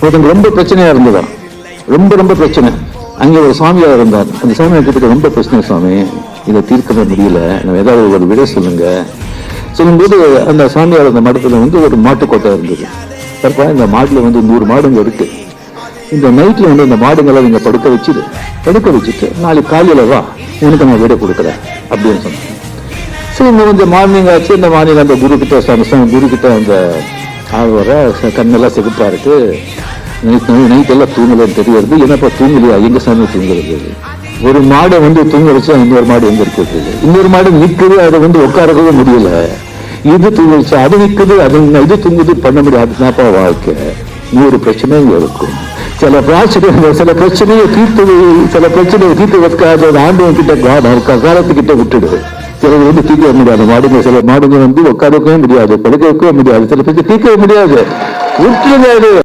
ஒருத்தங்க ரொம்ப பிரச்சனையா இருந்ததான், ரொம்ப ரொம்ப பிரச்சனை. அங்கே ஒரு சாமியார் இருந்தார். அந்த சாமியார் கிட்ட ரொம்ப பிரச்சனை சுவாமி, இதை தீர்க்கவே முடியல, நம்ம ஏதாவது ஒரு விட சொல்லுங்க. சொல்லும்போது அந்த சாமியார் அந்த மடத்துல வந்து ஒரு மாட்டுக்கோட்டை இருந்தது. தப்பா இந்த மாட்டுல வந்து 100 மாடுங்க இருக்கு. இந்த நைட்ல வந்து இந்த மாடுங்களை நீங்க படுக்க வச்சுட்டு நாளைக்கு காலையில வா, உனக்கு நான் விட கொடுக்குறேன் அப்படின்னு சொன்னேன். சரி, இந்த வந்து மார்னிங் ஆச்சு. இந்த மார்னிங் அந்த குரு கிட்ட அந்த ஆழ்வர கண்ணெல்லாம் சிகப்பா இருக்கு. நைட் எல்லாம் தூங்கலன்னு தெரியறது. என்னப்பா தூங்கலையா? எங்க சாமி தூங்குறது? ஒரு மாடை வந்து தூங்க வச்சா இன்னொரு மாடு எங்க இருக்குது? இன்னொரு மாடு நிற்குது, அதை வந்து உட்காரவே முடியல. இது தூங்க வச்சா அது நிற்குது, அது இது தூங்குது, பண்ண முடியாது. அதுதான்ப்பா வாழ்க்கை. 100 பிரச்சனைங்க இருக்கும். சில பிரச்சனையை தீர்த்து வைக்காத ஆண்டவன் கிட்ட காலத்துக்கிட்ட விட்டுடு. சிலது வந்து தீர்க்க முடியாது மாடுங்க. சில மாடுங்க வந்து உட்காரவே முடியாது, படுக்க வைக்கவே முடியாது. சில பிரச்சனை தீர்க்கவே முடியாது, விட்டுருங்க.